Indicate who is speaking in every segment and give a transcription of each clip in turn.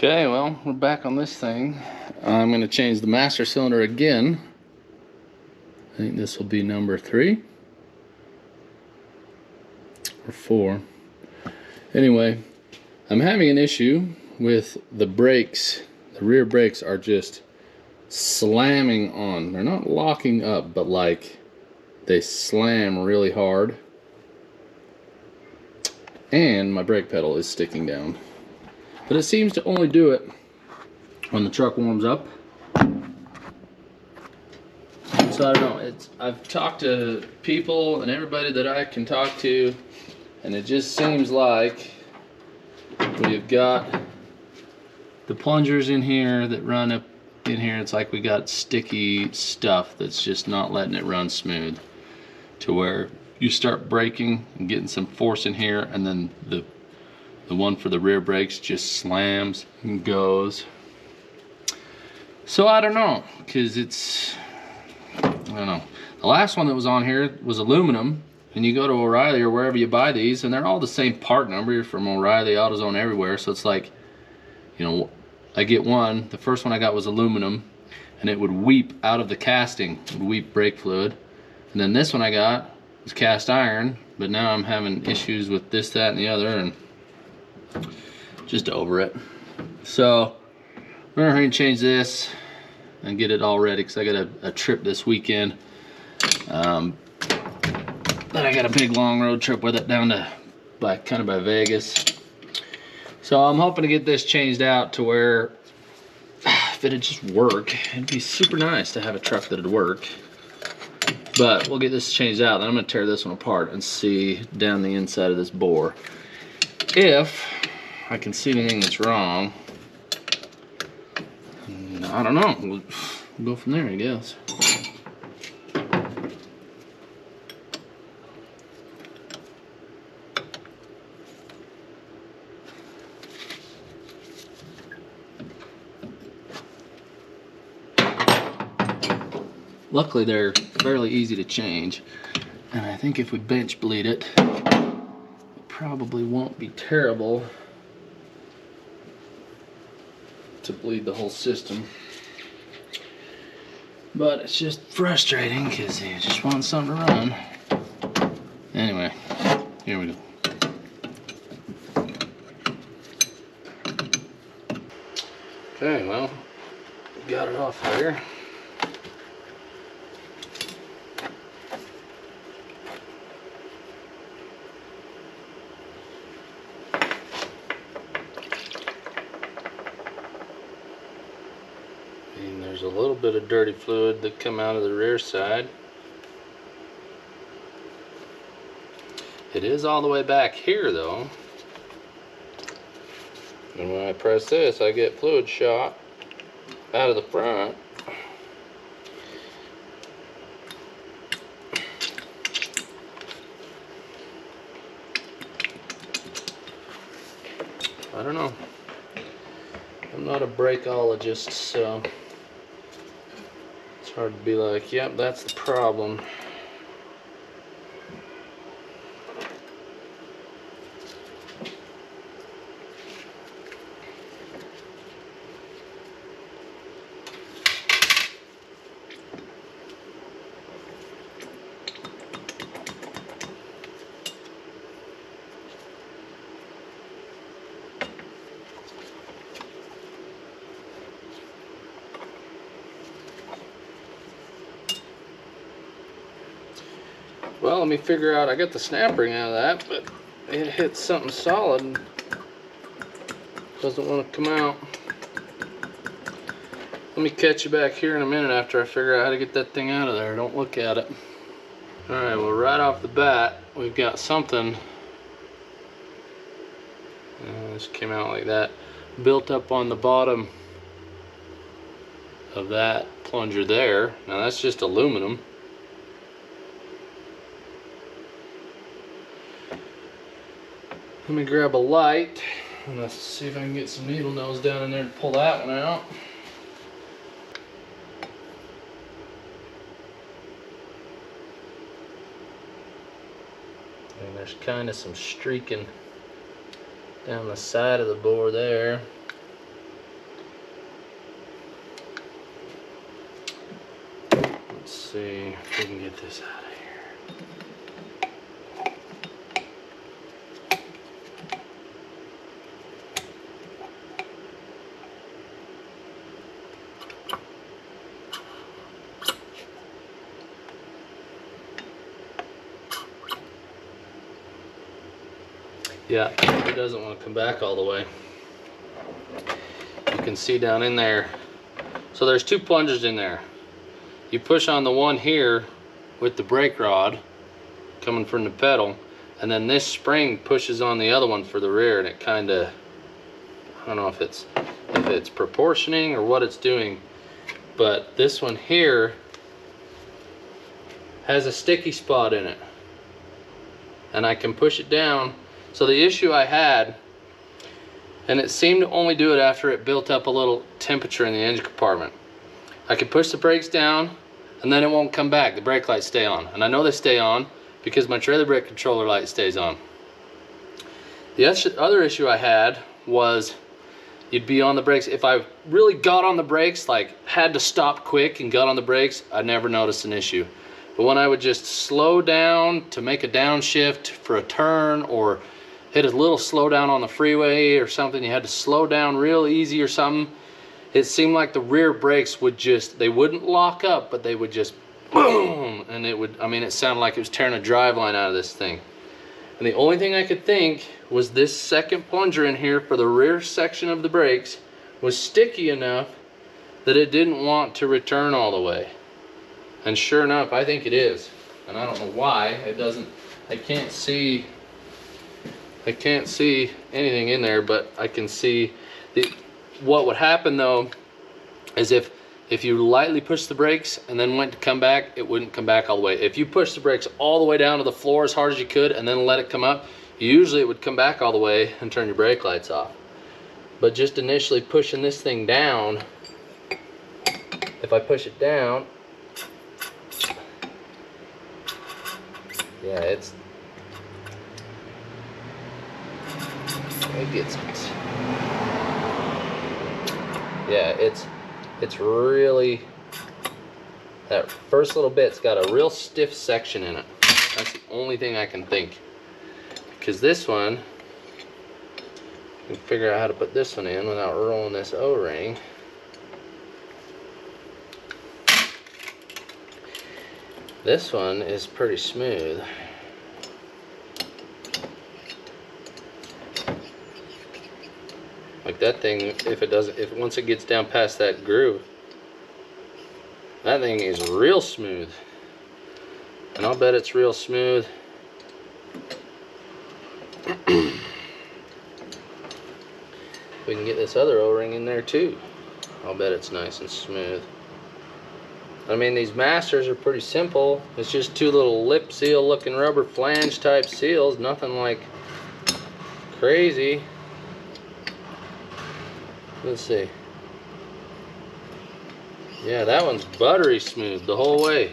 Speaker 1: Okay, well, we're back on this thing. I'm going to change the master cylinder again. I think this will be number 3 or 4. Anyway, I'm having an issue with the brakes. The rear brakes are just slamming on. They're not locking up, but like they slam really hard. And my brake pedal is sticking down. But it seems to only do it when the truck warms up. So I don't know, I've talked to people and everybody that I can talk to, and it just seems like we've got the plungers in here that run up in here. It's like we got sticky stuff that's just not letting it run smooth, to where you start braking and getting some force in here, and then the one for the rear brakes just slams and goes. So I don't know, because I don't know. The last one that was on here was aluminum, and you go to O'Reilly or wherever you buy these, and they're all the same part number from O'Reilly, AutoZone, everywhere. So it's like, you know, I get one. The first one I got was aluminum, and it would weep out of the casting, it would weep brake fluid. And then this one I got was cast iron, but now I'm having issues with this, that, and the other, and just over it. So we're going to change this and get it all ready, because I got a trip this weekend. Then I got a big long road trip with it down to kind of by Vegas. So I'm hoping to get this changed out to where if it'd just work, it'd be super nice to have a truck that'd work. But we'll get this changed out, then I'm going to tear this one apart and see down the inside of this bore if I can see anything that's wrong. I don't know. We'll go from there, I guess. Luckily, they're fairly easy to change, and I think if we bench bleed it, it probably won't be terrible to bleed the whole system. But it's just frustrating because you just want something to run. Anyway, here we go. Okay, well, got it off there. And there's a little bit of dirty fluid that come out of the rear side. It is all the way back here though. And when I press this, I get fluid shot out of the front. I don't know. I'm not a brakeologist, so it's hard to be like, yep, that's the problem. Well, let me figure out, I got the snap ring out of that, but it hit something solid and doesn't want to come out. Let me catch you back here in a minute after I figure out how to get that thing out of there. Don't look at it. Alright, well, right off the bat, we've got something, this came out like that, built up on the bottom of that plunger there. Now that's just aluminum. Let me grab a light and let's see if I can get some needle nose down in there to pull that one out. And there's kind of some streaking down the side of the bore there. see if we can get this out of here. Yeah, it doesn't want to come back all the way. You can see down in there. So there's two plungers in there. You push on the one here with the brake rod coming from the pedal, and then this spring pushes on the other one for the rear, and it kind of, I don't know if it's proportioning or what it's doing, but this one here has a sticky spot in it, and I can push it down. So the issue I had, and it seemed to only do it after it built up a little temperature in the engine compartment, I could push the brakes down and then it won't come back. The brake lights stay on, and I know they stay on because my trailer brake controller light stays on. The other issue I had was you'd be on the brakes. If I really got on the brakes, like had to stop quick and got on the brakes, I never noticed an issue. But when I would just slow down to make a downshift for a turn, or hit a little slowdown on the freeway or something, you had to slow down real easy or something, it seemed like the rear brakes would just, they wouldn't lock up, but they would just boom, and it would, I mean, it sounded like it was tearing a driveline out of this thing. And the only thing I could think was this second plunger in here for the rear section of the brakes was sticky enough that it didn't want to return all the way. And sure enough, I think it is. And I don't know why it doesn't. I can't see anything in there, but I can see what would happen though is if you lightly push the brakes and then went to come back, it wouldn't come back all the way. If you push the brakes all the way down to the floor as hard as you could and then let it come up, usually it would come back all the way and turn your brake lights off. But just initially pushing this thing down, if I push it down, yeah, it gets it. Yeah, it's really, that first little bit's got a real stiff section in it. That's the only thing I can think. Because this one, you can figure out how to put this one in without rolling this O-ring. This one is pretty smooth. Like that thing, if once it gets down past that groove, that thing is real smooth. And I'll bet it's real smooth. We can get this other O-ring in there too. I'll bet it's nice and smooth. I mean, these masters are pretty simple. It's just two little lip seal looking rubber flange type seals, nothing like crazy. Let's see. Yeah, that one's buttery smooth the whole way.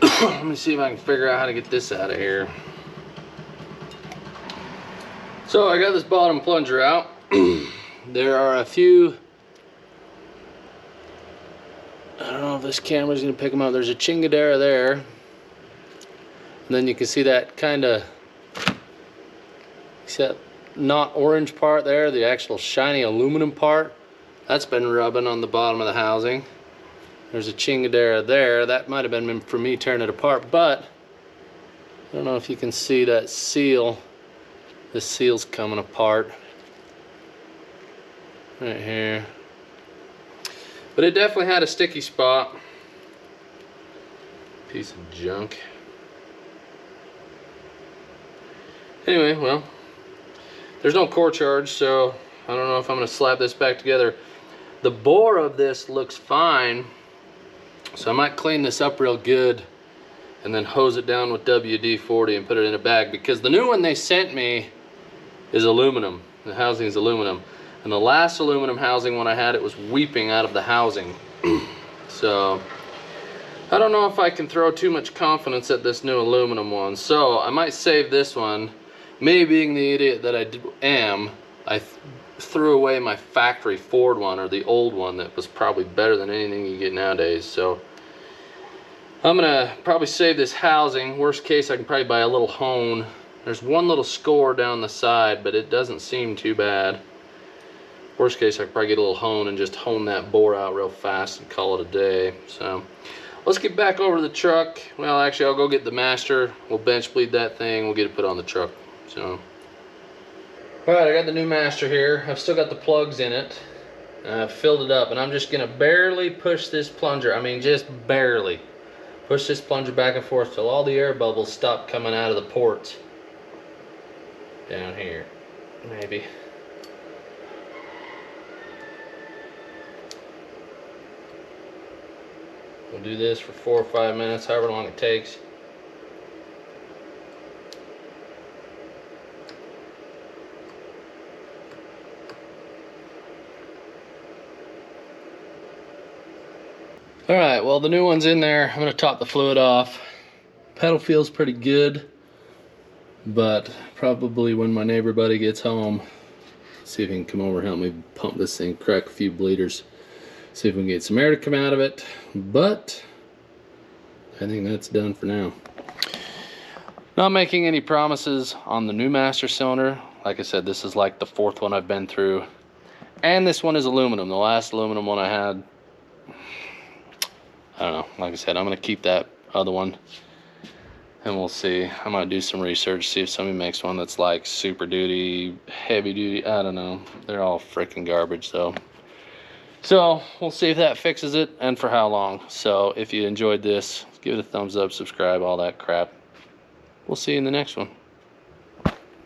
Speaker 1: Let me see if I can figure out how to get this out of here. So I got this bottom plunger out. There are a few, I don't know if this camera's gonna pick them up. There's a chingadera there. And then you can see that kind of, see that not orange part there, the actual shiny aluminum part. That's been rubbing on the bottom of the housing. There's a chingadera there. That might have been for me tearing it apart, but I don't know if you can see that seal. The seal's coming apart right here. But it definitely had a sticky spot. Piece of junk. Anyway, well, there's no core charge, so I don't know if I'm going to slap this back together. The bore of this looks fine, so I might clean this up real good and then hose it down with WD-40 and put it in a bag, because the new one they sent me is aluminum. The housing is aluminum. And the last aluminum housing when I had it was weeping out of the housing. So I don't know if I can throw too much confidence at this new aluminum one. So I might save this one. Me being the idiot that I am, I threw away my factory Ford one, or the old one that was probably better than anything you get nowadays. So I'm gonna probably save this housing. Worst case, I can probably buy a little hone. There's one little score down the side, but it doesn't seem too bad. Worst case, I could probably get a little hone and just hone that bore out real fast and call it a day. So let's get back over to the truck. Well, actually, I'll go get the master. We'll bench bleed that thing. We'll get it put on the truck. So, all right, I got the new master here. I've still got the plugs in it. I've filled it up, and I'm just gonna barely push this plunger. I mean, just barely push this plunger back and forth till all the air bubbles stop coming out of the ports. Down here, maybe. We'll do this for 4 or 5 minutes, however long it takes. All right, well, the new one's in there. I'm gonna top the fluid off. Pedal feels pretty good, but probably when my neighbor buddy gets home, see if he can come over and help me pump this thing, crack a few bleeders. See if we can get some air to come out of it, but I think that's done for now. Not making any promises on the new master cylinder. Like I said, this is like the 4th one I've been through. And this one is aluminum. The last aluminum one I had, I don't know. Like I said, I'm gonna keep that other one and we'll see. I might do some research, see if somebody makes one that's like super duty, heavy duty, I don't know. They're all freaking garbage though. So we'll see if that fixes it and for how long. So if you enjoyed this, give it a thumbs up, subscribe, all that crap. We'll see you in the next one.